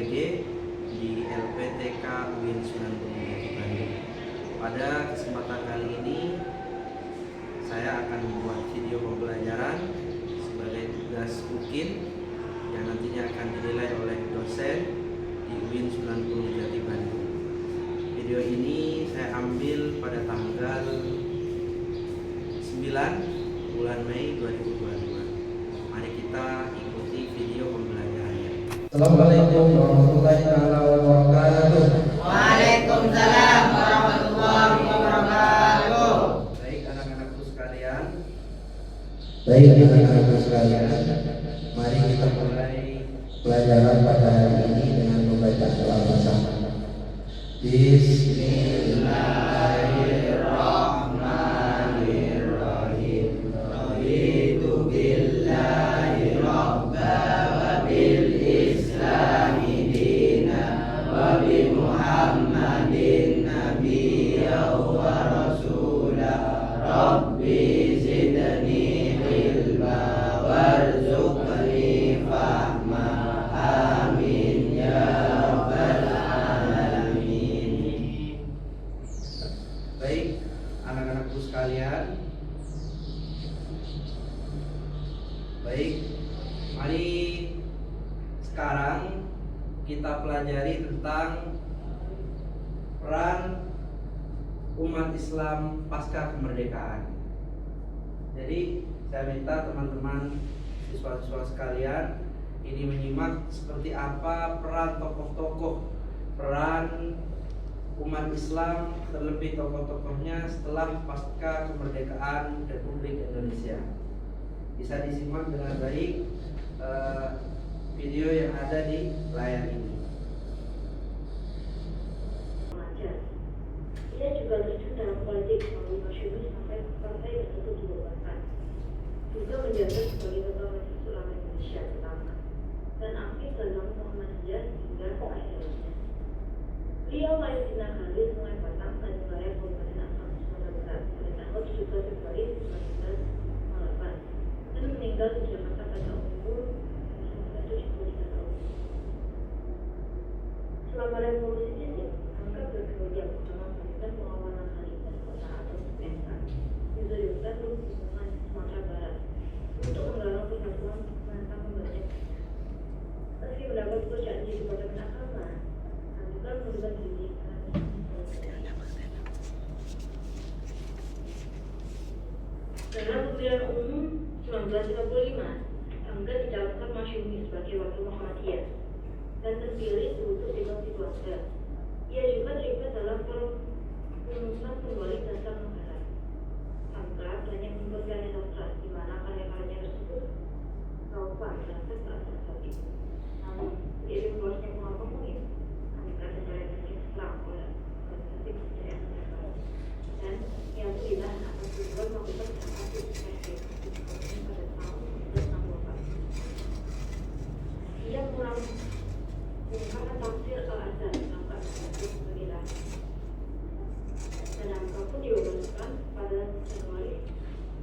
PPG di LPTK UIN Sunan Gunung Jati Bandung. Pada kesempatan kali ini saya akan membuat video pembelajaran sebagai tugas UKIN yang nantinya akan dinilai oleh dosen di UIN Sunan Gunung Jati Bandung. Video ini saya ambil pada tanggal 9 bulan Mei 2022. Mari kita ikuti video pembelajarannya. Assalamualaikum warahmatullahi wabarakatuh. Waalaikumsalam warahmatullahi wabarakatuh. Baik anak-anakku sekalian, Mari kita mulai pelajaran pada hari ini dengan membaca doa bersama. Bismillahirrahmanirrahim. Raditu billahi rabba wa bil islami dina wa bi Muhammadin nabiyya wa rasula. Rabbi zidni ilma warzuqni fahma. Amin ya rabbal alamin. baik anak-anakku sekalian. Baik, mari sekarang kita pelajari tentang peran umat Islam pasca kemerdekaan. Jadi saya minta teman-teman siswa-siswa sekalian ini menyimak seperti apa peran tokoh-tokoh, peran umat Islam, terlebih tokoh-tokohnya setelah pasca kemerdekaan Republik Indonesia. Bisa disimak dengan baik video yang ada di layar ini. Ia juga terjun dalam politik melalui masyumi sampai partai tersebut dibubarkan. Juga menjabat sebagai ketua Majelis Ulama Indonesia pertama dan aktif dalam Muhammadiyah hingga akhirnya. Beliau lahir di Nagari, Sungai Batang, Tanjung Kabupaten Asam, Sumatera Barat pada tanggal 17 Februari 1908 dan meninggal di Jakarta pada umur 73 tahun. Selama revolusi Sisip, angka berkerugian utama dan pengawalan khalifah kota atau PSA ditujukan di lingkungan Sumatera Barat untuk menggalang persatuan menentang pemberontakan. Meski mendapat pekerjaan di Departemen Agama, juga menduga pendidikan. Dalam pemilihan umum 1955, Angga dicalonkan masyumi sebagai wakil Muhammadiyah dan terpilih untuk di Keluarga. Ia juga terlibat dalam perumusan kembali dasar negara. Angga banyak membuat karya sastra, di mana karya-karyanya tersebut relevan terhadap bahasa saat itu. Namun, seiring luasnya pengaruh komunis, Angga secara Islam oleh berbagai kepercayaan mereka, dan yang tidak akan berubah melakukan satu ekspedisi pada tahun 1964. Ia mulai mengungkapkan tafsir Al-Azhar dalam keadaan sebagai lahir. Dan Angka pun dibebaskan pada Januari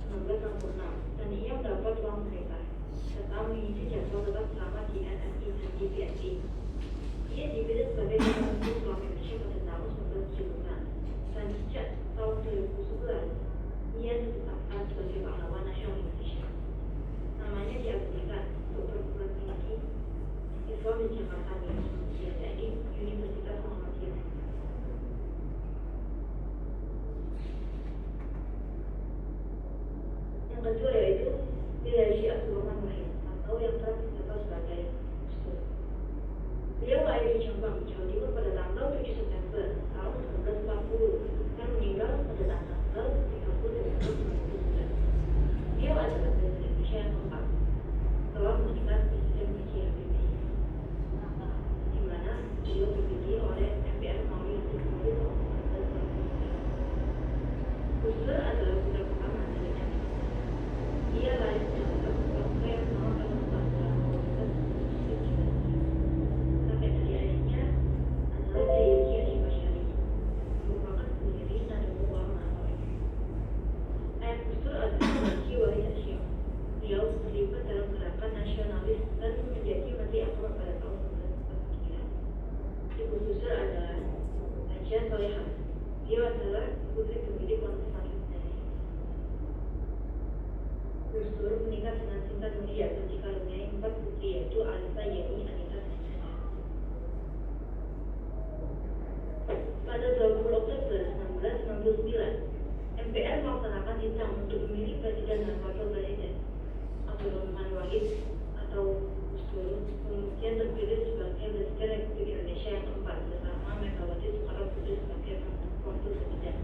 1966 dan ia mendapat uang mereka serta mengisi jadwal tetap selama di NSI dan di BNI. Ia dipilih sebagai Ketua Majelis Ulama Indonesia pada tahun 1976 dan sejak tahun 2011 ia ditetapkan sebagai pahlawan nasional Indonesia. Namanya diabadikan untuk perguruan tinggi Islam di Jakarta yakni Universitas Muhammadiyah. Yang kedua yaitu Haji Abdurrahman Wahid atau yang kerap disebut sebagai Gus. Beliau lahir di Jombang, Jawa Timur pada tanggal 7 September tahun 1940 dan meninggal pada tanggal 30 Desember 2009. Beliau adalah presiden Indonesia yang keempat setelah menikah Presiden B.J. Habibie, di mana beliau dipilih oleh MPR melalui Republik tahun 1949. Gus Dur adalah putra pertama dari Nabi. Ia lahir di Jakarta keluarga yang sama pada keluarga komunitas Muslim juga. Kakek dari ayahnya adalah Kiai Haji Basyari Intan Nuria dikaruniai 4 putri, yaitu Alisa, Yeni, Anita, dan Jana. Pada 20 Oktober 1999, MPR melaksanakan sidang untuk memilih presiden dan wakil presiden. Abdurrahman Wahid atau Gus Dur kemudian terpilih sebagai Presiden Republik Indonesia yang keempat bersama Megawati Soekarno Putri sebagai wakil presiden.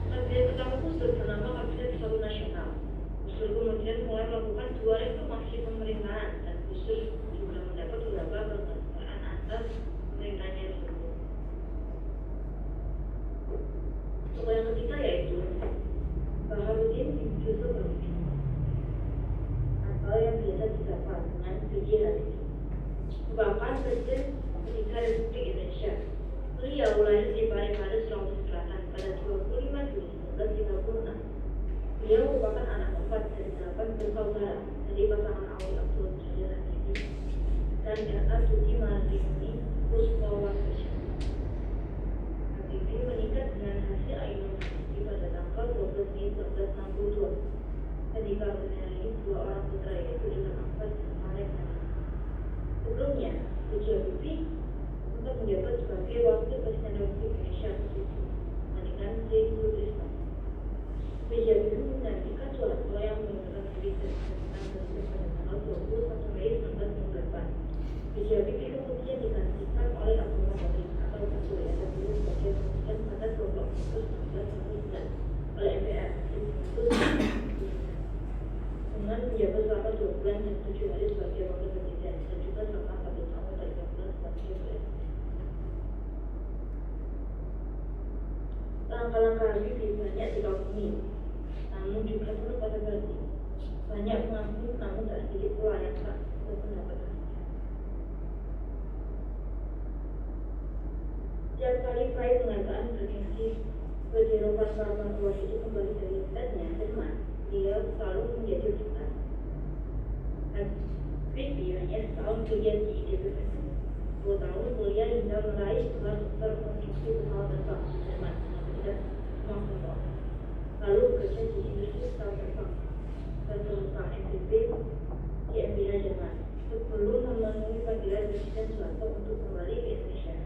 Kabinet pertama Gus Dur bernama Kabinet Bersatu Nasional. Gus Dur kemudian mulai melakukan 2 reformasi pemerintahan dan Gus Dur juga mendapat beberapa penghargaan atas pemerintahnya tersebut. Tokoh yang ketiga yaitu Baharudin Yusuf Habibie atau yang biasa disapa dengan B.J. Habibie, merupakan Presiden ketiga Republik Indonesia. Beliau lahir di Parepare, Sulawesi Selatan pada 25 Juli 1936. Beliau merupakan anak keempat dari 8 bersaudara dari pasangan Awi Abdul Jalil Habibie dan R.A. Tuti Maharani Puspawarsya. Habibie menikah dengan Hasil Ainun Habibie pada tanggal 12 Mei 1962 dan dikaruniai 2 orang putra, yaitu Ilham Akbar dan Malek Nani. Sebelumnya, B.J. Habibie sempat menjabat sebagai Wakil Presiden Republik Indonesia dengan J. Sutrisno. B.J. Habibie menantikan Soeharto yang mengundurkan diri dari jabatan presiden pada tanggal 21 Mei 1998. B.J. Habibie kemudian digantikan oleh Abdurrahman Wahid atau Gus Dur yang terpilih sebagai presiden pada 20 Agustus 1999 oleh MPR dengan menjabat selama 2 bulan dan 7 hari sebagai wakil presiden dan juga selama 1 tahun dan 3 bulan sebagai presiden. Langkah-langkah Habibie banyak dikagumi, namun juga penuh kontroversi. Banyak mengagumi, namun tak sedikit pula yang tak berpendapat. Setiap kali Pride penghargaan bergengsi Berjerovan Parman Wahid itu kembali dari Tednya, Jerman, dia selalu menjadi berkat. Habibie hanya setahun kuliah di ITB, 2 tahun kuliah hingga meraih gelar doktor konstruksi pesawat terbang di Jerman dengan Frankfurt. Lalu bekerja di industri pesawat terbang dan perusahaan MBB di MBH Jerman sebelum memenuhi panggilan Presiden Soeharto untuk kembali ke Indonesia.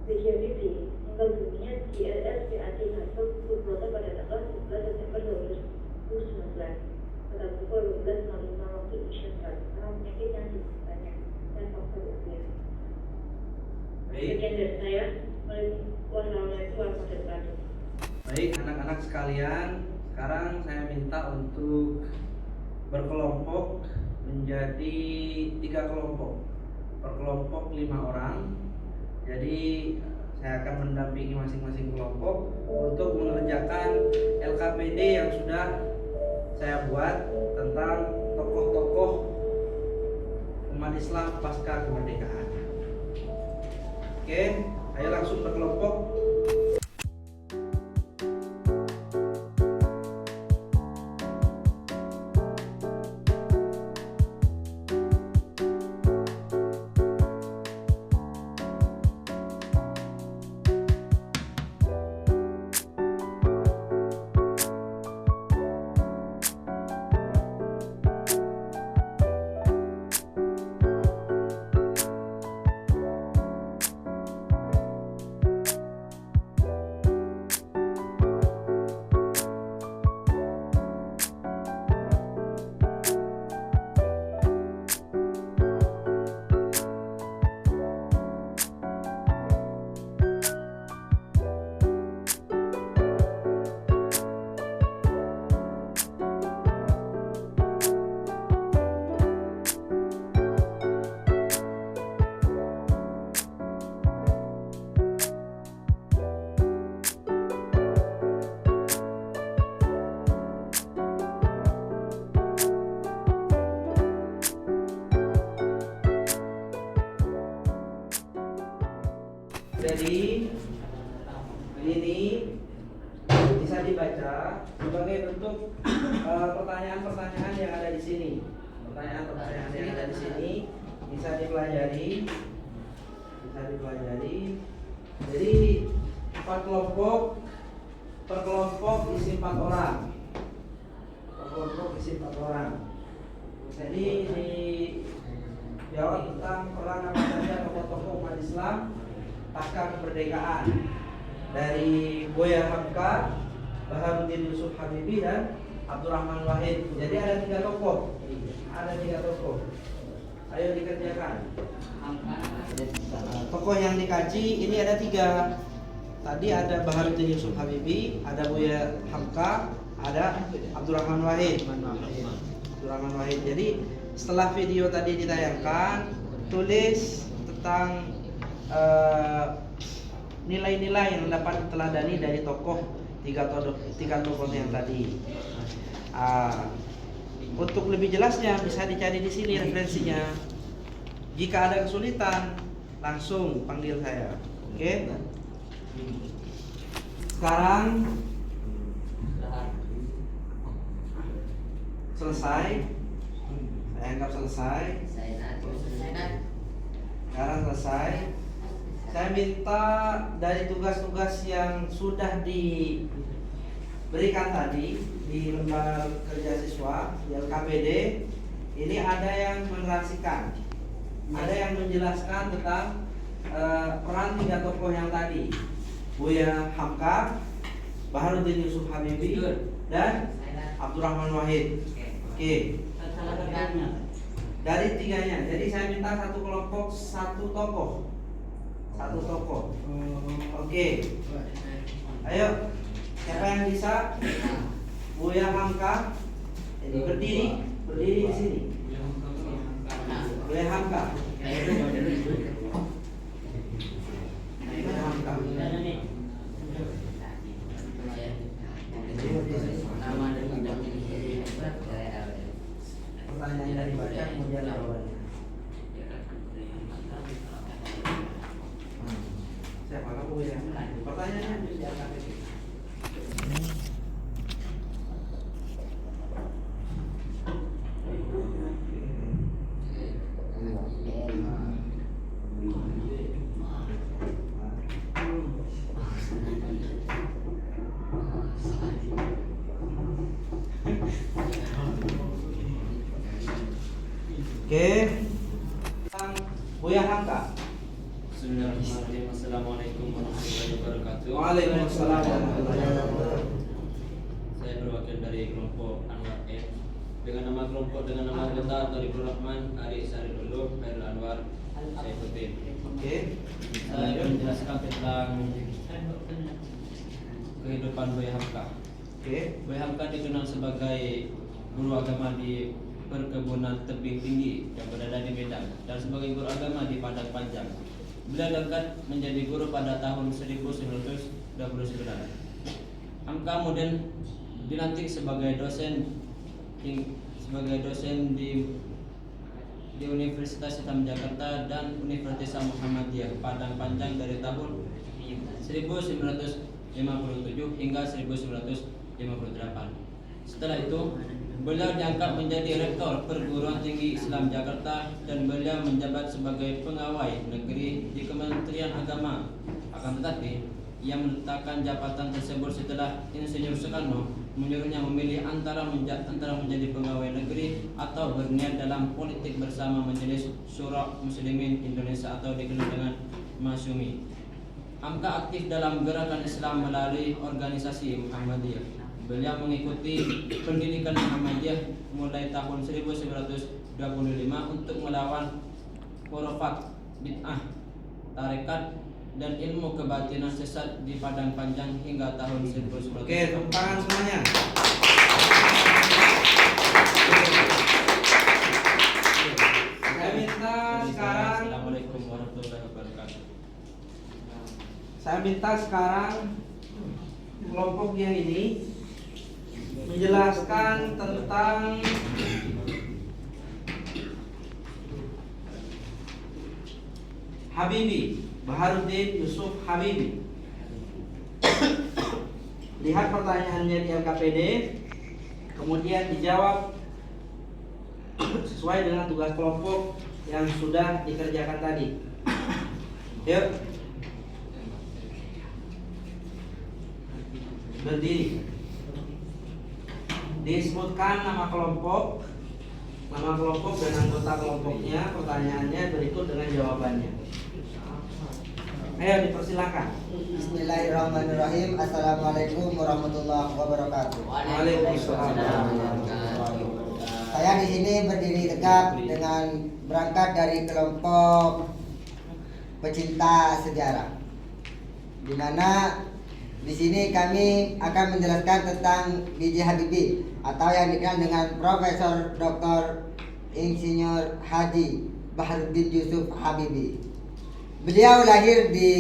B.J. Habibie meninggal dunia di RSPAD Gatot Subroto pada tanggal 11 Desember 2019 pada pukul 12.05 waktu Indonesia Barat karena penyakit yang dideritanya dan faktor usia. Sekian dari saya. Wassalamualaikum warahmatullahi wabarakatuh. Baik anak-anak sekalian, sekarang saya minta untuk berkelompok menjadi 3 kelompok. Per kelompok 5 orang. Jadi saya akan mendampingi masing-masing kelompok untuk mengerjakan LKPD yang sudah saya buat tentang tokoh-tokoh umat Islam pasca kemerdekaan. Oke, ayo langsung berkelompok. Jadi ini bisa dibaca sebagai bentuk pertanyaan-pertanyaan yang ada di sini. Pertanyaan-pertanyaan yang ada di sini bisa dipelajari. Jadi 4 kelompok, per kelompok isi 4 orang. Per kelompok isi 4 orang. Jadi dijawab tentang peran apa saja tokoh-tokoh umat Islam pasca kemerdekaan dari Buya Hamka, Baharudin Yusuf Habibie dan Abdurrahman Wahid. Jadi ada 3 tokoh. Ayo dikerjakan. Tokoh yang dikaji ini ada 3. Tadi ada Baharudin Yusuf Habibie, ada Buya Hamka, ada Abdurrahman Wahid. Jadi setelah video tadi ditayangkan, tulis tentang nilai-nilai yang dapat diteladani dari tiga tokoh yang tadi. Untuk lebih jelasnya bisa dicari di sini referensinya. Jika ada kesulitan, langsung panggil saya. Oke? Sekarang selesai. Saya anggap selesai. Sekarang selesai. Saya minta dari tugas-tugas yang sudah diberikan tadi di lembar kerja siswa di LKPD, ini ada yang menerangkan, ada yang menjelaskan tentang peran 3 tokoh yang tadi, Buya Hamka, Baharudin Yusuf Habibie, dan Abdurrahman Wahid. Oke. Dari 3-nya, jadi saya minta satu kelompok 1 tokoh. Oke. Ayo, siapa yang bisa? Buya Hamka, berdiri di sini. Buya Hamka. Pertanyaannya dari baca kemudian jawabannya. Siapa kamu ya? Pertanyaannya diangkat itu. Oke, Buya Hamka. Bismillahirrahmanirrahim. Assalamualaikum warahmatullahi wabarakatuh. Waalaikumsalam warahmatullahi wabarakatuh. Saya berwakil dari kelompok Anwar M. Dengan nama kelompok dengan nama anggota Tariqur Rahman, Ari Saridullah, Khairul Anwar, Saifuddin. Oke. Saya akan menjelaskan tentang kehidupan Buya Hamka. Oke. Buya Hamka dikenal sebagai guru agama di perkebunan tebing tinggi yang berada di Medan dan sebagai guru agama di Padang Panjang. Beliau diangkat menjadi guru pada tahun 1929. Hamka kemudian dilantik sebagai dosen di Universitas Islam Jakarta dan Universitas Muhammadiyah Padang Panjang dari tahun 1957 hingga 1958. Setelah itu, beliau diangkat menjadi rektor Perguruan Tinggi Islam Jakarta dan beliau menjabat sebagai pegawai negeri di Kementerian Agama. Akan tetapi, ia meletakkan jabatan tersebut setelah Insinyur Soekarno menyuruhnya memilih antara menjadi pegawai negeri atau berniat dalam politik bersama Majelis Syura Muslimin Indonesia atau dikenal dengan Masyumi. Hamka aktif dalam gerakan Islam melalui organisasi Muhammadiyah. Beliau mengikuti pendidikan Muhammadiyah mulai tahun 1925 untuk melawan khurafat, bid'ah, tarekat, dan ilmu kebatinan sesat di Padang Panjang hingga tahun 1900. Oke, tepuk tangan semuanya. Saya minta sekarang. Assalamualaikum warahmatullahi wabarakatuh. Saya minta sekarang kelompok yang ini menjelaskan tentang Habibie, Baharudin Yusuf Habibie. Lihat pertanyaannya di LKPD, kemudian dijawab sesuai dengan tugas kelompok yang sudah dikerjakan tadi. Yuk, berdiri. Disebutkan nama kelompok dan anggota kelompoknya. Pertanyaannya berikut dengan jawabannya. Ayo dipersilakan. Bismillahirrahmanirrahim. Assalamualaikum warahmatullahi wabarakatuh. Waalaikumsalam. Saya di sini berdiri tegak dengan berangkat dari kelompok pecinta sejarah, di mana di sini kami akan menjelaskan tentang B.J. Habibie atau yang dikenal dengan Profesor Dr. Insinyur Haji Baharudin Yusuf Habibie. Beliau lahir di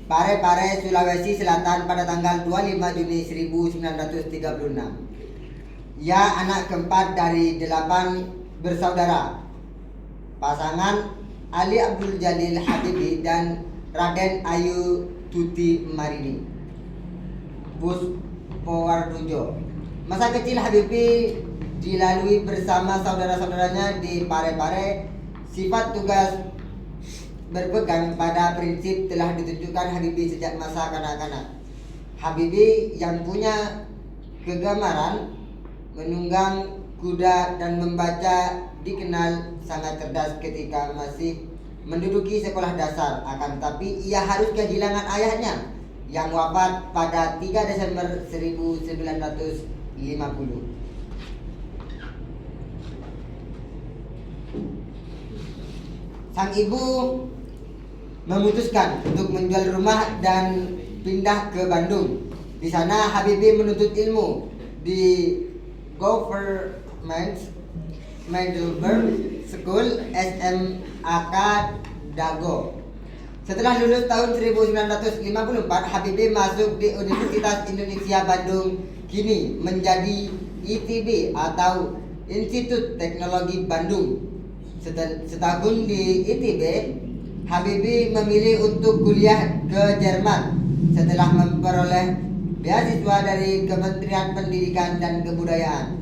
Parepare, Sulawesi Selatan pada tanggal 25 Juni 1936. Ia anak keempat dari 8 bersaudara. Pasangan Ali Abdul Jalil Habibie dan Raden Ayu Tuti Marini Puspowardojo. Masa kecil Habibie dilalui bersama saudara-saudaranya di Parepare. Sifat tugas berpegang pada prinsip telah ditunjukkan Habibie sejak masa kanak-kanak. Habibie yang punya kegemaran menunggang kuda dan membaca dikenal sangat cerdas ketika masih menduduki sekolah dasar. Akan tetapi ia harus kehilangan ayahnya yang wafat pada 3 Desember 1950. Sang ibu memutuskan untuk menjual rumah dan pindah ke Bandung. Di sana Habibie menuntut ilmu di Government Middleburg School SMAK Dago. Setelah lulus tahun 1954, Habibie masuk di Universitas Indonesia Bandung, kini menjadi ITB atau Institut Teknologi Bandung. Setahun di ITB, Habibie memilih untuk kuliah ke Jerman setelah memperoleh beasiswa dari Kementerian Pendidikan dan Kebudayaan.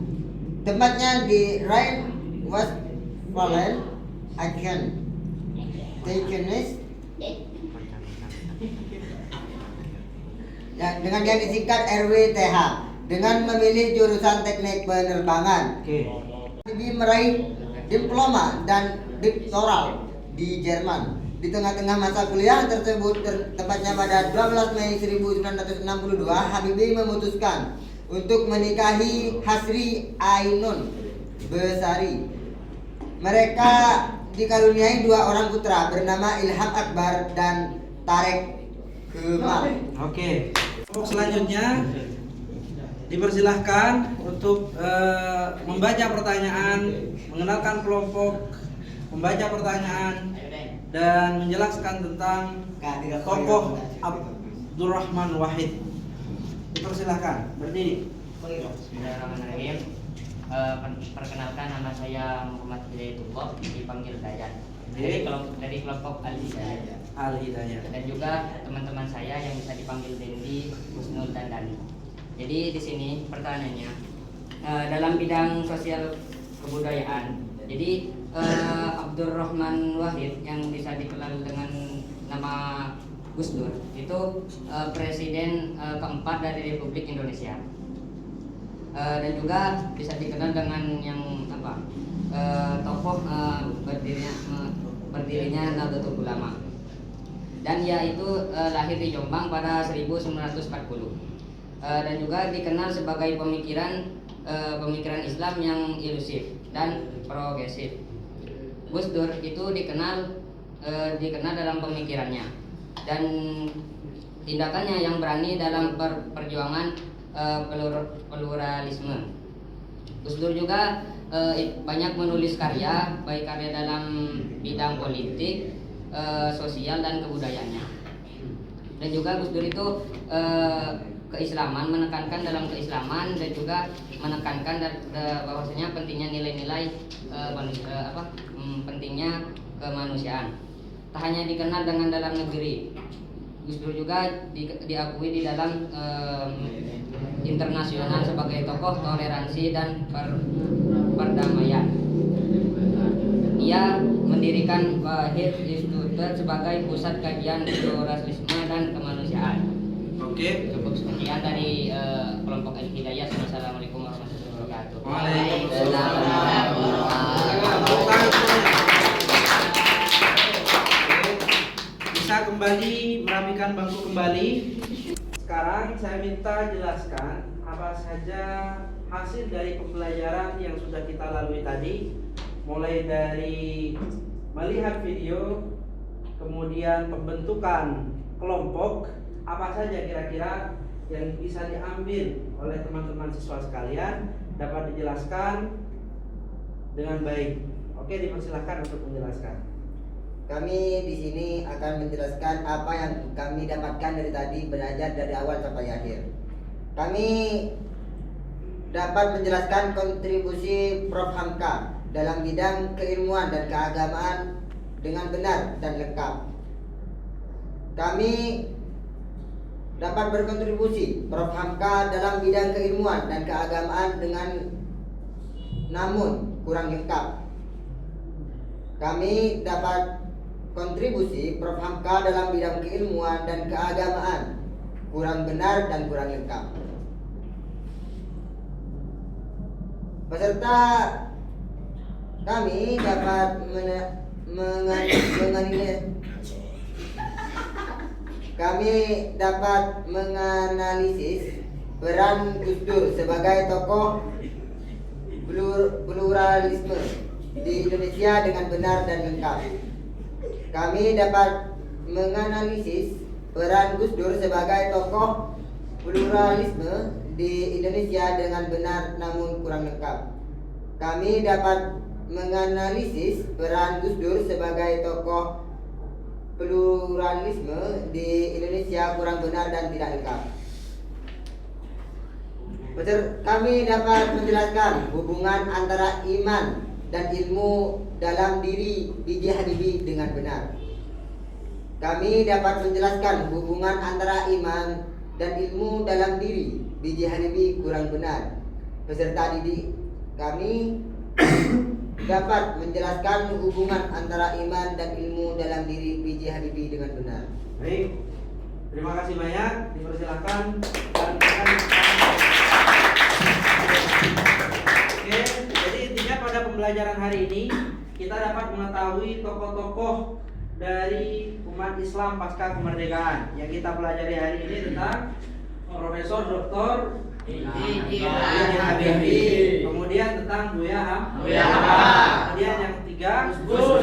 Tempatnya di Rhine-Westphalen, Aachen, Technische dengan yang disingkat RWTH, dengan memilih jurusan teknik penerbangan. Habibie meraih diploma dan doktoral di Jerman. Di tengah-tengah masa kuliah tersebut, tepatnya pada 12 Mei 1962, Habibie memutuskan untuk menikahi Hasri Ainun Besari. Mereka dikaruniai 2 orang putra bernama Ilham Akbar dan Tarek Kemal. Oke. Untuk selanjutnya dipersilahkan untuk membaca pertanyaan, mengenalkan kelompok, membaca pertanyaan, dan menjelaskan tentang tokoh Abdurrahman Wahid. Dipersilahkan berdiri. Bismillahirrahmanirrahim. Perkenalkan, nama saya Muhammad Hidayatullah, dipanggil Dayat. Dari kelompok Al-Hidayat. Dan juga teman-teman saya yang bisa dipanggil Dendi, Husnul, dan Dani. Jadi di sini pertanyaannya dalam bidang sosial kebudayaan. Jadi Abdurrahman Wahid yang bisa dikenal dengan nama Gus Dur itu presiden keempat dari Republik Indonesia, dan juga bisa dikenal dengan yang tokoh berdirinya Nahdlatul Ulama, dan ia itu lahir di Jombang pada 1940, dan juga dikenal sebagai pemikiran Islam yang ilusif dan progresif. Gus Dur itu dikenal dalam pemikirannya dan tindakannya yang berani dalam perjuangan pluralisme. Gus Dur juga banyak menulis karya, baik karya dalam bidang politik, sosial, dan kebudayaannya. Dan juga Gus Dur itu keislaman, menekankan dalam keislaman, dan juga menekankan bahwasanya pentingnya nilai-nilai pentingnya kemanusiaan. Tak hanya dikenal dengan dalam negeri, Gus Dur juga diakui di dalam internasional sebagai tokoh toleransi dan perdamaian. Ia mendirikan Wahid Institute sebagai pusat kajian pluralisme dan kemanusiaan. Oke. Cukup sekian dari kelompok Al-Hidayah. Wassalamualaikum warahmatullahi wabarakatuh. Waalaikumsalam Tepuk tangan semuanya. Bisa kembali merapikan bangku kembali. Sekarang saya minta jelaskan apa saja hasil dari pembelajaran yang sudah kita lalui tadi, mulai dari melihat video, kemudian pembentukan kelompok, apa saja kira-kira yang bisa diambil oleh teman-teman siswa sekalian dapat dijelaskan dengan baik. Oke, dipersilakan untuk menjelaskan. Kami di sini akan menjelaskan apa yang kami dapatkan dari tadi, belajar dari awal sampai akhir. Kami dapat menjelaskan kontribusi Prof. Hamka dalam bidang keilmuan dan keagamaan dengan benar dan lengkap. Kami dapat berkontribusi Prof. Hamka dalam bidang keilmuan dan keagamaan dengan namun kurang lengkap. Kami dapat kontribusi Prof. Hamka dalam bidang keilmuan dan keagamaan kurang benar dan kurang lengkap. Peserta kami dapat menganalisis peran Gus Dur sebagai tokoh pluralisme di Indonesia dengan benar dan lengkap. Kami dapat menganalisis peran Gus Dur sebagai tokoh pluralisme di Indonesia dengan benar namun kurang lengkap. Kami dapat menganalisis peran Gus Dur sebagai tokoh pluralisme di Indonesia kurang benar dan tidak lengkap. Kami dapat menjelaskan hubungan antara iman dan ilmu dalam diri B.J. Habibie dengan benar. Kami dapat menjelaskan hubungan antara iman dan ilmu dalam diri B.J. Habibie kurang benar. Peserta didik kami dapat menjelaskan hubungan antara iman dan ilmu dalam diri B.J. Habibie dengan benar. Baik, terima kasih banyak. Dipersilakan. Oke, jadi intinya pada pembelajaran hari ini kita dapat mengetahui tokoh-tokoh dari umat Islam pasca kemerdekaan. Yang kita pelajari hari ini tentang Profesor Dr. B.J. Habibie. Kemudian tentang Buya Hamka. Kemudian yang ketiga Gus Dur.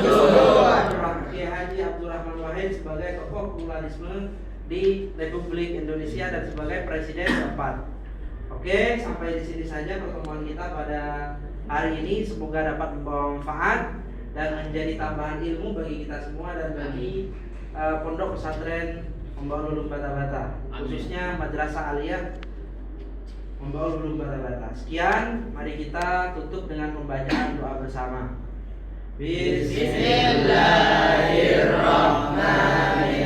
Kiai Haji Abdurrahman Wahid sebagai tokoh pluralisme di Republik Indonesia dan sebagai presiden keempat. Oke, sampai di sini saja pertemuan kita pada hari ini. Semoga dapat membawa manfaat dan menjadi tambahan ilmu bagi kita semua dan bagi pondok pesantren Membawa Lulung Bata-Bata, khususnya Madrasah Aliyah Membawa Lulung Bata-Bata. Sekian, mari kita tutup dengan pembacaan doa bersama. Bismillahirrahmanirrahim.